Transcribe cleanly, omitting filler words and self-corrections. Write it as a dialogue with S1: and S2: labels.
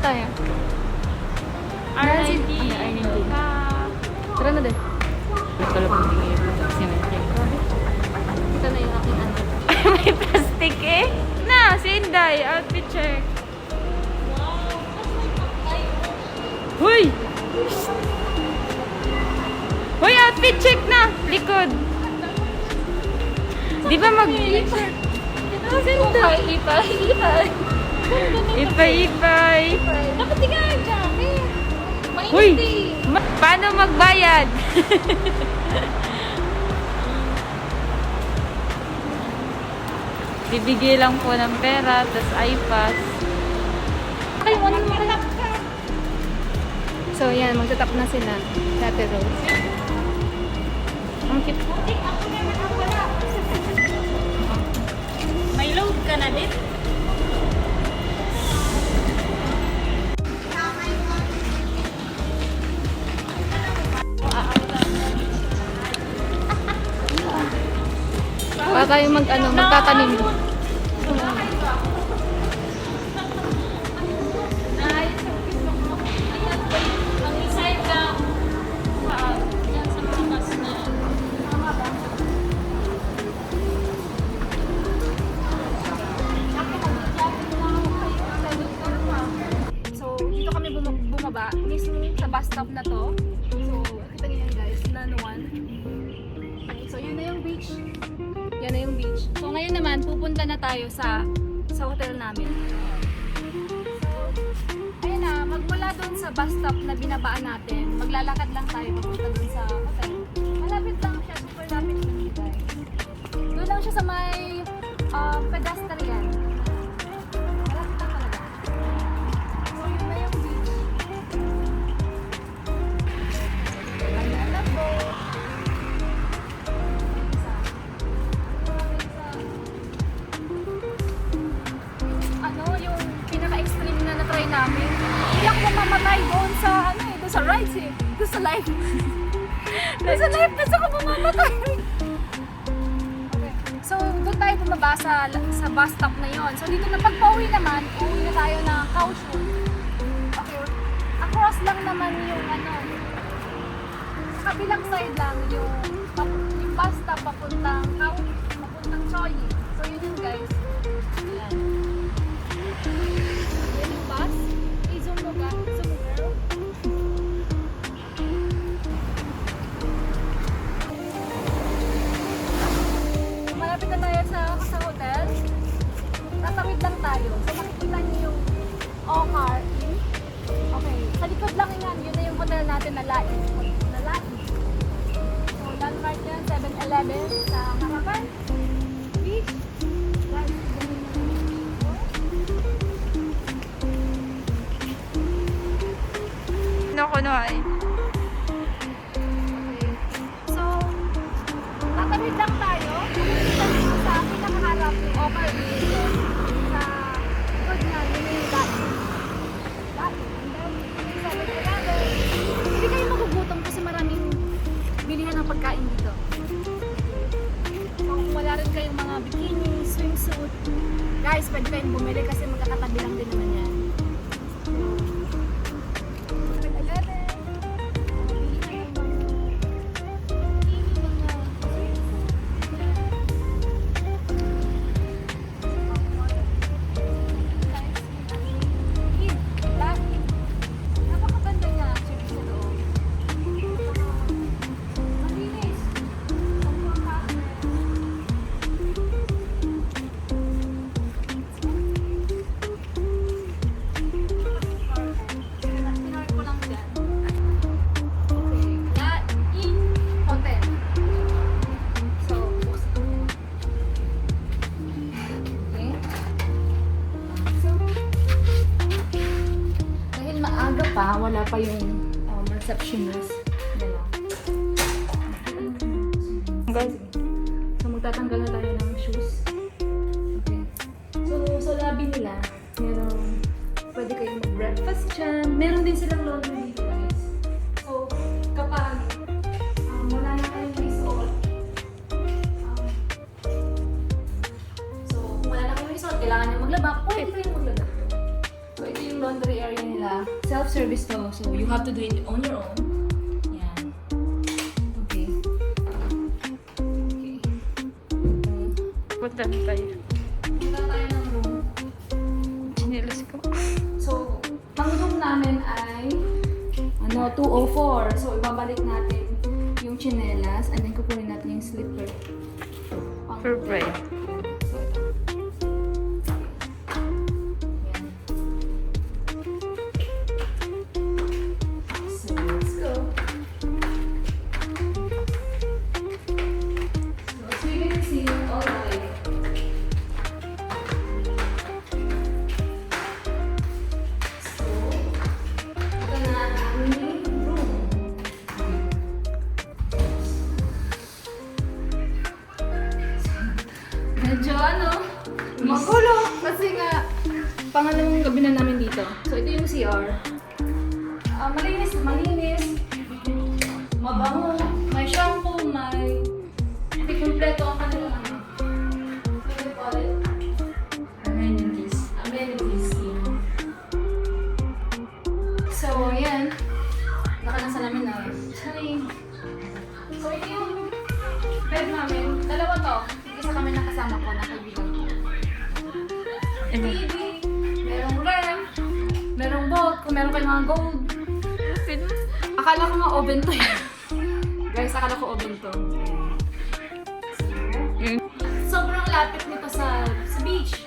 S1: tayo?
S2: R90.
S1: Tara na din.
S2: Ito lang ang symmetry.
S1: Ito na yung aking ano.
S2: May plastic eh. Na, si Inday. Outfit check. Huy! Huy, outfit check na! Likod. Di ba mag... Ipay-ipay.
S1: Dapat di ka jacket.
S2: Huy! Paano magbayad? Bibigay lang po ng pera, tapos iPass.
S1: Ay, one more. So, yan. Magtatap na sila. Dati Rose. Ang cute.
S2: May load ka na din?
S1: Para tayo magtatanim.
S2: Ang inside na yan sa mga bus na
S1: So, dito kami bumaba. Mismo sa bus stop na to. So, kita niyo yan guys. Nano 1. Okay, so, yun na yung beach. Yan na yung beach. So, ngayon naman, pupunta na tayo sa hotel namin. So, ayun na. Magmula doon sa bus stop na binabaan natin, maglalakad lang tayo papunta doon sa hotel. Malapit lang siya. Super lapit lang guys. Doon lang siya sa may pedestrian. Malapit lang talaga. So, yun na yung beach. Banana boat. Ano, yung pinaka-extreme na na-try namin. Iyak na mamatay doon sa, doon sa rides eh. Doon sa life. Doon sa life, basta ko mamamatay. Okay. So, doon tayo bumaba sa bus stop na yon. So, dito na pagpa-uwi naman, uwi na tayo ng Kaohsiung. Okay. Across lang naman yung sa kabilang side lang yung bus stop papuntang Choyi. So, yun yun guys. Ayan. Yan yung bus. I-zoom mo ka. Zoom mo girl. Malapit na tayo sa hotel. Tatawid lang tayo. So makikita niyo yung Okar Inn. Okay. Sa likod lang yan. Yun na yung hotel natin na Lais. So landmark yan. 7-Eleven sa harapan. Beach.
S2: Kuno ay.
S1: So, tatawid lang tayo. Sa pinakaharap yung Okar Inn. Sa likod na, yun yung Lais. And then, 7-Eleven. Hindi kayo magugutom kasi maraming bilihan ng pagkain dito. So, kung wala rin kayong mga bikini, swimsuit, guys, pwede kayong bumili kasi magkakatabi lang din naman yan. Wala pa yung receptionist.
S2: Guys,
S1: so magtatanggal na tayo ng shoes. Okay. So lobby nila, pwede kayong mag-breakfast dyan. Meron din silang laundry dito guys. So kapag wala na kayong may suot, so kung wala na kayong may suot, kailangan nyo maglaba, pwede kayong maglaba. So ito yung laundry area nila. self-service to. So, you have to do it on your own. Yan. Okay. Okay.
S2: Punta na tayo.
S1: Punta tayo ng room.
S2: Chinelas ko.
S1: So, ang room namin ay 204. So, ibabalik natin yung chinelas and then kukunin natin yung slipper.
S2: For break.
S1: So, ito. Yan. So, let's go. So, as we can see, all the way. So, ito na ang aming room. Medyo magulo. Kasi nga, pangalawang gabi na namin dito. So, ito yung CR. Malinis, mabango, may shampoo, may kompleto ang kanilang what do you call it?
S2: Amenities.
S1: Amenities. So, yan. Nakanasan namin na. So, ito yung bed namin. Dalawa to. Isa kami nakasama ko na kaibigan ko. TV, merong ref, merong bolt, kung meron kayo mga gold. Akala ko nga oven to eh. Guys, akala ko oven to.
S2: Mm.
S1: Sobrang lapit nito sa beach.